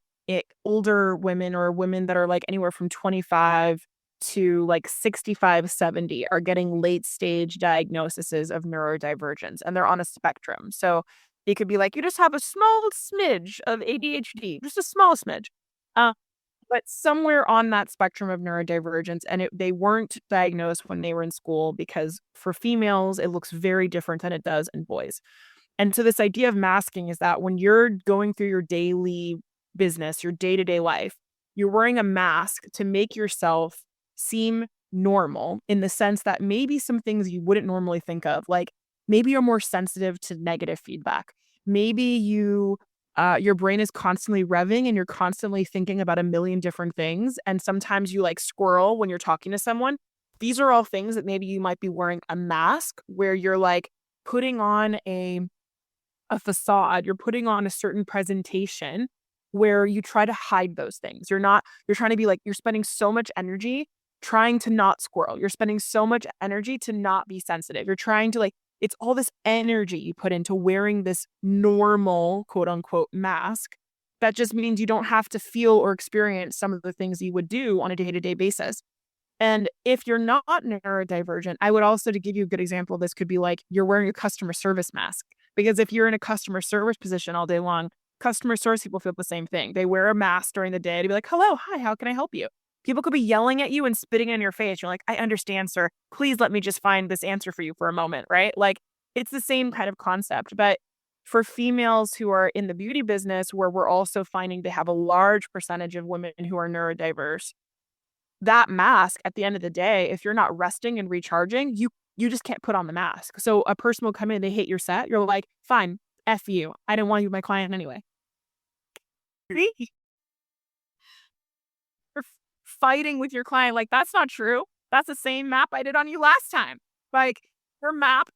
Speaker 2: older women or women that are like anywhere from 25 to like 65, 70 are getting late stage diagnoses of neurodivergence and they're on a spectrum. So it could be like, you just have a small smidge of ADHD, just a small smidge. Uh, but somewhere on that spectrum of neurodivergence, and they weren't diagnosed when they were in school because for females, it looks very different than it does in boys. And so this idea of masking is that when you're going through your daily business, your day-to-day life, you're wearing a mask to make yourself seem normal in the sense that maybe some things you wouldn't normally think of, like maybe you're more sensitive to negative feedback. Maybe your brain is constantly revving and you're constantly thinking about a million different things. And sometimes you like squirrel when you're talking to someone. These are all things that maybe you might be wearing a mask where you're like putting on a facade, you're putting on a certain presentation where you try to hide those things. You're trying to be like, you're spending so much energy trying to not squirrel. You're spending so much energy to not be sensitive. You're trying to like, it's all this energy you put into wearing this normal, quote unquote, mask. That just means you don't have to feel or experience some of the things you would do on a day to day basis. And if you're not neurodivergent, I would also, to give you a good example, this could be like you're wearing a customer service mask. Because if you're in a customer service position all day long, customer service people feel the same thing. They wear a mask during the day to be like, hello, hi, how can I help you? People could be yelling at you and spitting in your face. You're like, I understand, sir. Please let me just find this answer for you for a moment, right? Like it's the same kind of concept. But for females who are in the beauty business, where we're also finding they have a large percentage of women who are neurodiverse, that mask at the end of the day, if you're not resting and recharging, you just can't put on the mask. So a person will come in, they hate your set. You're like, fine, F you. I didn't want you my client anyway. You're fighting with your client. Like, that's not true. That's the same map I did on you last time. Like your map,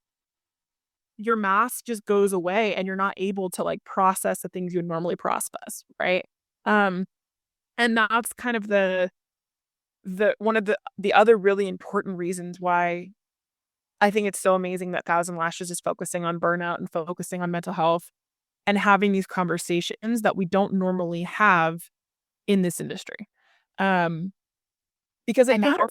Speaker 2: your mask just goes away and you're not able to like process the things you would normally process. Right. Um, and that's kind of the one of the other really important reasons why I think it's so amazing that Thousand Lashes is focusing on burnout and focusing on mental health and having these conversations that we don't normally have in this industry. Um, because it
Speaker 1: I think
Speaker 2: matters.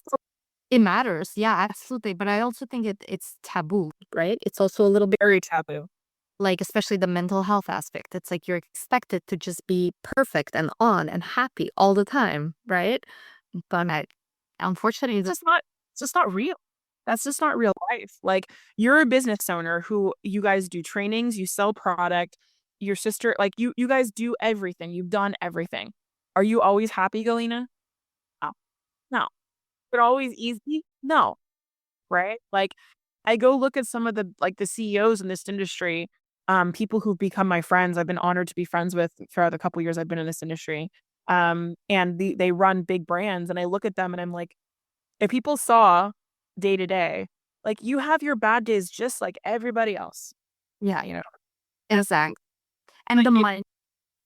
Speaker 1: it matters. Yeah, absolutely. But I also think it's taboo, right? It's also a little bit
Speaker 2: Very taboo.
Speaker 1: like, especially the mental health aspect. It's like you're expected to just be perfect and on and happy all the time, right? But unfortunately,
Speaker 2: It's just not real. That's just not real life. Like you're a business owner who you guys do trainings, you sell product, your sister, like you guys do everything. You've done everything. Are you always happy, Galena? No. No. But always easy? No. Right? Like I go look at some of the CEOs in this industry, people who've become my friends. I've been honored to be friends with throughout the couple years I've been in this industry. And they run big brands and I look at them and I'm like, if people saw day to day, like you have your bad days just like everybody else,
Speaker 1: yeah,
Speaker 2: you know.
Speaker 1: exactly. And
Speaker 2: Like
Speaker 1: the money,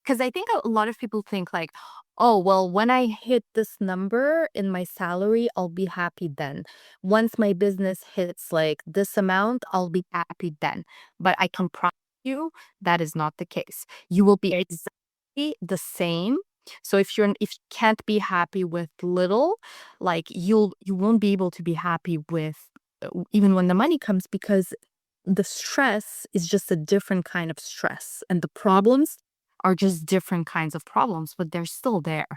Speaker 1: because I think a lot of people think like, oh, well, when I hit this number in my salary, I'll be happy then. Once my business hits like this amount, I'll be happy then. But I can promise you that is not the case. You will be exactly the same. So if you can't be happy with little, like you won't be able to be happy with even when the money comes, because the stress is just a different kind of stress and the problems are just different kinds of problems, but they're still there.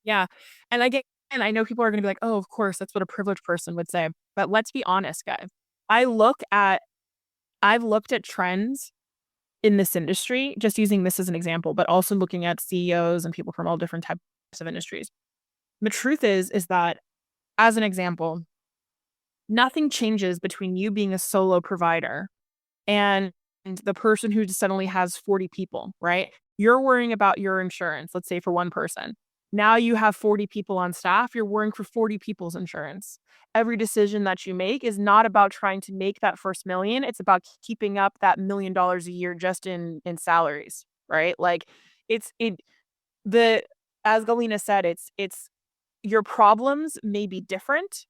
Speaker 2: yeah. And I get and I know people are gonna be like, oh, of course, that's what a privileged person would say. But let's be honest, guys. I look at I've looked at trends in this industry, just using this as an example, but also looking at CEOs and people from all different types of industries. The truth is that, as an example, nothing changes between you being a solo provider and the person who suddenly has 40 people, right? You're worrying about your insurance, let's say for one person. Now you have 40 people on staff, you're worrying for 40 people's insurance. Every decision that you make is not about trying to make that first million, it's about keeping up that $1 million a year just in salaries, right? Like it's it the as Galena said, it's your problems may be different,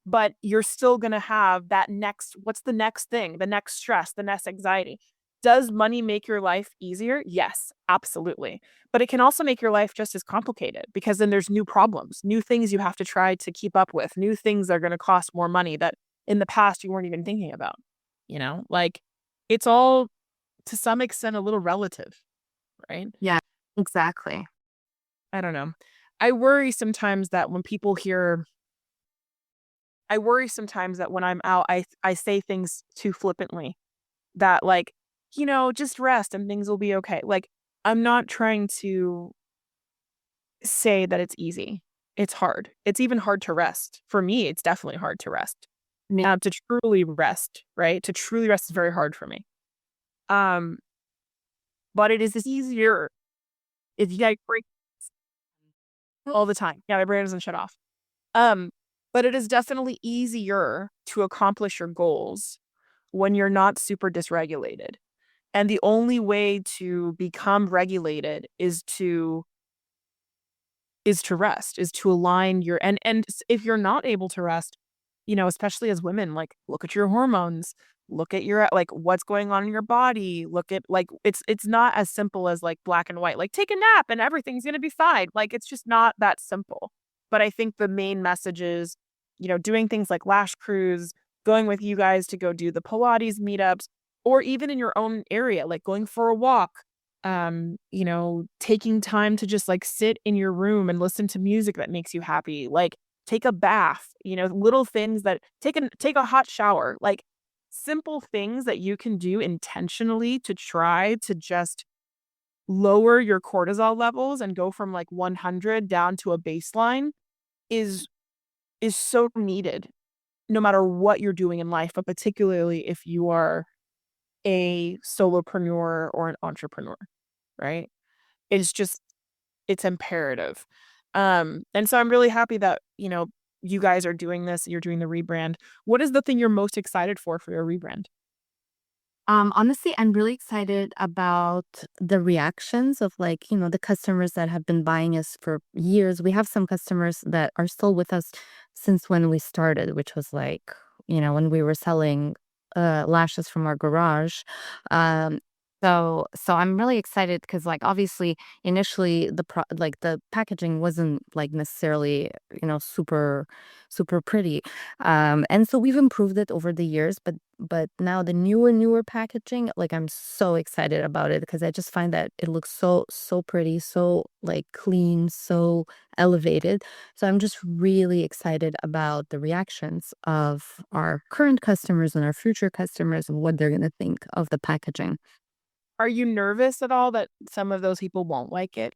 Speaker 2: but you're still going to have that next what's the next thing, the next stress, the next anxiety. Does money make your life easier? Yes, absolutely. But it can also make your life just as complicated because then there's new problems, new things you have to try to keep up with, new things that are going to cost more money that in the past you weren't even thinking about. Like it's all to some extent a little relative, right?
Speaker 1: Yeah, exactly.
Speaker 2: I don't know. I worry sometimes that when people hear I worry sometimes that when I'm out, I say things too flippantly that like, just rest and things will be okay. Like, I'm not trying to say that it's easy. It's hard. It's even hard to rest. For me, it's definitely hard to rest.
Speaker 1: Yeah.
Speaker 2: To truly rest, right? To truly rest is very hard for me. Um, but it is easier if you like break all the time. Yeah, my brain doesn't shut off. Um, but it is definitely easier to accomplish your goals when you're not super dysregulated. And the only way to become regulated is to rest, is to align your if you're not able to rest, especially as women, like look at your hormones, look at your like what's going on in your body, look at like it's not as simple as like black and white, like take a nap and everything's gonna be fine. Like it's just not that simple. But I think the main message is, doing things like Lash Cruise, going with you guys to go do the Pilates meetups, or even in your own area, like going for a walk, taking time to just like sit in your room and listen to music that makes you happy, like take a bath, little things that take a hot shower, like simple things that you can do intentionally to try to just lower your cortisol levels and go from like 100 down to a baseline is is so needed no matter what you're doing in life, but particularly if you are a solopreneur or an entrepreneur, right? It's just it's imperative. And so I'm really happy that, you guys are doing this, you're doing the rebrand. What is the thing you're most excited for your rebrand?
Speaker 1: Honestly, I'm really excited about the reactions of like, the customers that have been buying us for years. We have some customers that are still with us since when we started, which was like, when we were selling lashes from our garage. Um, so I'm really excited because like obviously initially like the packaging wasn't like necessarily, super pretty. And so we've improved it over the years, but now the newer packaging, like I'm so excited about it because I just find that it looks so pretty, so like clean, so elevated. So I'm just really excited about the reactions of our current customers and our future customers and what they're going to think of the packaging.
Speaker 2: Are you nervous at all that some of those people won't like it?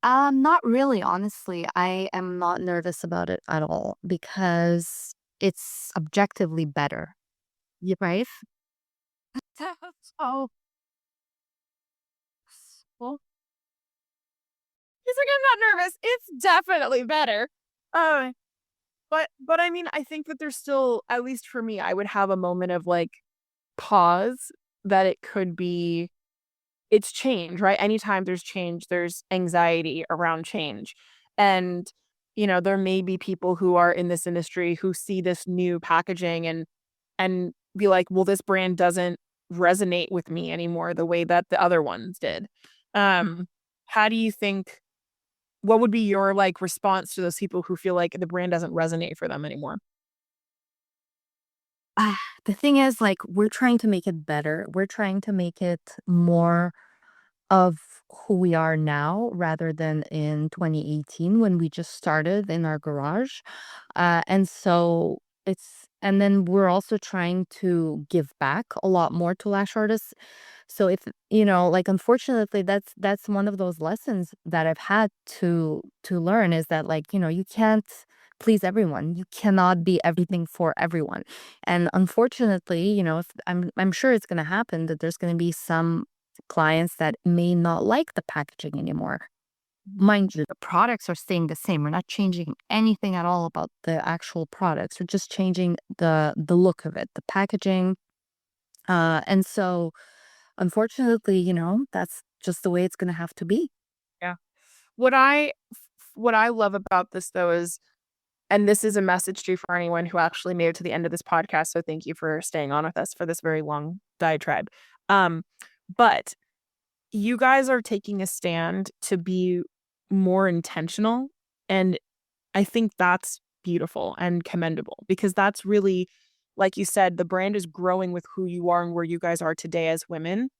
Speaker 1: Not really, honestly. I am not nervous about it at all because it's objectively better, right?
Speaker 2: Oh, well, he's like, I'm not nervous. It's definitely better. Uh, but I mean, I think that there's still, at least for me, I would have a moment of like pause that it could be it's change, right? Anytime there's change, there's anxiety around change. And, there may be people who are in this industry who see this new packaging and be like, well, this brand doesn't resonate with me anymore the way that the other ones did. Um, how do you think what would be your like response to those people who feel like the brand doesn't resonate for them anymore?
Speaker 1: The thing is, like, we're trying to make it better. We're trying to make it more of who we are now rather than in 2018 when we just started in our garage. And then we're also trying to give back a lot more to lash artists. So if, like unfortunately that's one of those lessons that I've had to learn is that like, you can't please everyone. You cannot be everything for everyone. And unfortunately, if I'm sure it's going to happen that there's going to be some clients that may not like the packaging anymore. mind you, the products are staying the same. We're not changing anything at all about the actual products. We're just changing the look of it, the packaging. And so unfortunately, that's just the way it's gonna have to be.
Speaker 2: Yeah. What I what I love about this though is, and this is a message to for anyone who actually made it to the end of this podcast, so thank you for staying on with us for this very long diatribe. Um, but you guys are taking a stand to be more intentional, and I think that's beautiful and commendable because that's really, like you said, the brand is growing with who you are and where you guys are today as women.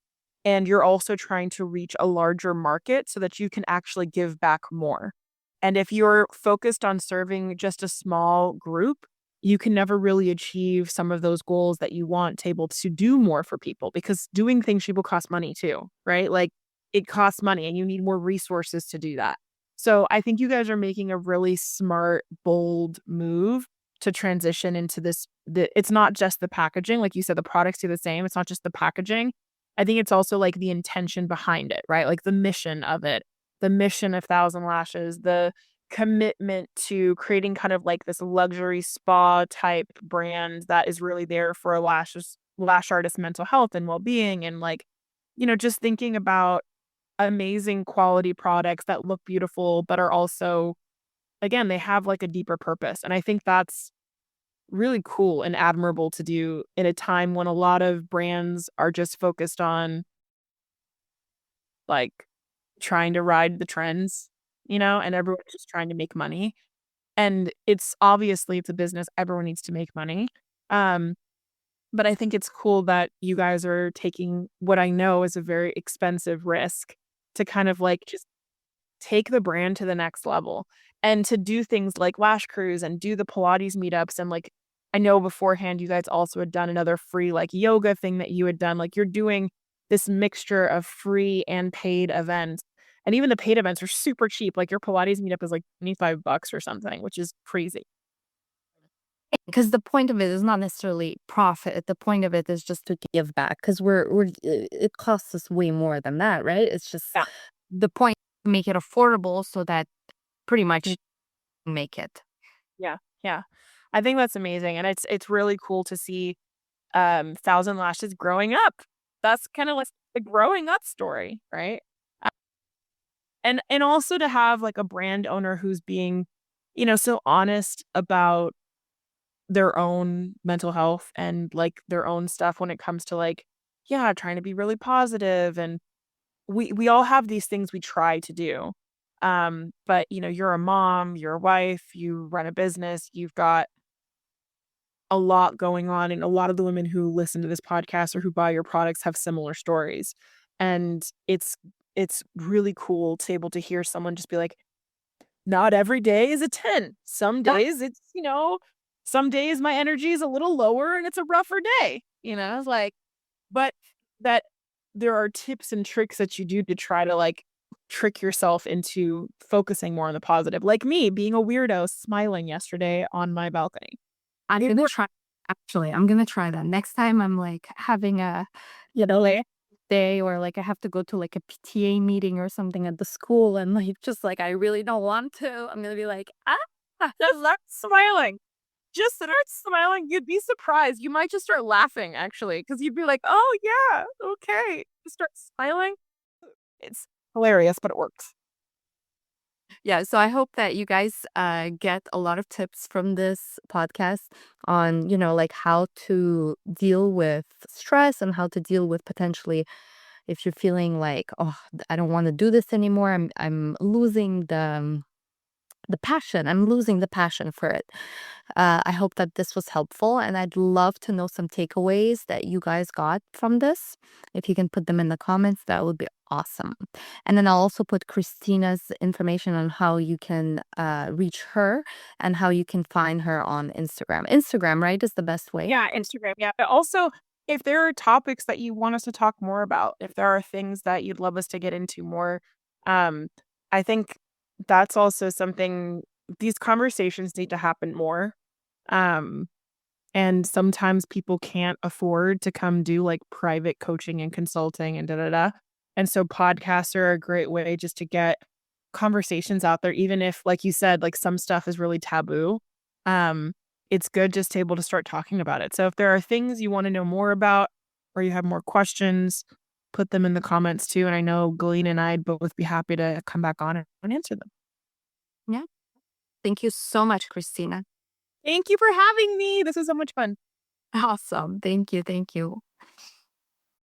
Speaker 2: And you're also trying to reach a larger market so that you can actually give back more. And if you're focused on serving just a small group, you can never really achieve some of those goals that you want to able to do more for people because doing things for people costs money too, right? Like it costs money and you need more resources to do that. So I think you guys are making a really smart, bold move to transition into this. It's not just the packaging. Like you said, the products do the same. It's not just the packaging. I think it's also like the intention behind it, right? Like the mission of it, the mission of Thousand Lashes, the commitment to creating kind of like this luxury spa type brand that is really there for a lash artist mental health and well-being and like, just thinking about amazing quality products that look beautiful but are also, again, they have like a deeper purpose. And I think that's really cool and admirable to do in a time when a lot of brands are just focused on like trying to ride the trends, and everyone's just trying to make money. And it's a business, everyone needs to make money. Um, but I think it's cool that you guys are taking what I know is a very expensive risk to kind of like just take the brand to the next level and to do things like Lash Cruise and do the Pilates meetups. And like, I know beforehand you guys also had done another free like yoga thing that you had done. Like, you're doing this mixture of free and paid events. And even the paid events are super cheap. Like, your Pilates meetup is like $25 or something, which is crazy.
Speaker 1: Because the point of it is not necessarily profit. The point of it is just to give back. Because it costs us way more than that, right? It's just
Speaker 2: Yeah.
Speaker 1: the point to make it affordable so that pretty much make it.
Speaker 2: Yeah. Yeah. I think that's amazing. And it's really cool to see Thousand Lashes growing up. That's kind of like the growing up story, right? Uh, and also to have like a brand owner who's being, so honest about their own mental health and like their own stuff when it comes to like, yeah, trying to be really positive. And we all have these things we try to do. But you're a mom, you're a wife, you run a business, you've got a lot going on, and a lot of the women who listen to this podcast or who buy your products have similar stories. And it's really cool to able to hear someone just be like, not every day is a 10. Some days some days my energy is a little lower and it's a rougher day. It's like, but that there are tips and tricks that you do to try to like trick yourself into focusing more on the positive. Like me being a weirdo smiling yesterday on my balcony.
Speaker 1: I'm
Speaker 2: It
Speaker 1: gonna
Speaker 2: worked.
Speaker 1: try actually, I'm gonna try that. Next time I'm, like, having a, like, day or, like, I have to go to, like, a PTA meeting or something at the school and, like, just, like, I really don't want to. I'm gonna be like, "Ah."
Speaker 2: Just start smiling. Just start smiling. You'd be surprised. You might just start laughing actually, because you'd be like, "Oh yeah, okay." Just start smiling. It's hilarious, but it works.
Speaker 1: Yeah, so I hope that you guys, get a lot of tips from this podcast on, like, how to deal with stress and how to deal with potentially if you're feeling like, "Oh, I don't wanna do this anymore. I'm losing the passion. I'm losing the passion for it." I hope that this was helpful, and I'd love to know some takeaways that you guys got from this. If you can put them in the comments, that would be awesome. And then I'll also put Christina's information on how you can reach her and how you can find her on Instagram. Instagram, right, is the best way.
Speaker 2: Yeah, Instagram. Yeah. But also, if there are topics that you want us to talk more about, if there are things that you'd love us to get into more, um, I think that's also something these conversations need to happen more. Um, and sometimes people can't afford to come do like private coaching and consulting and da da da. And so podcasts are a great way just to get conversations out there, even if, like you said, like some stuff is really taboo. Um, it's good just to able to start talking about it. So if there are things you want to know more about or you have more questions, put them in the comments too. And I know Galene and I'd both be happy to come back on and answer them.
Speaker 1: Yeah. Thank you so much, Christina.
Speaker 2: Thank you for having me. This was so much fun.
Speaker 1: Awesome. Thank you. Thank you.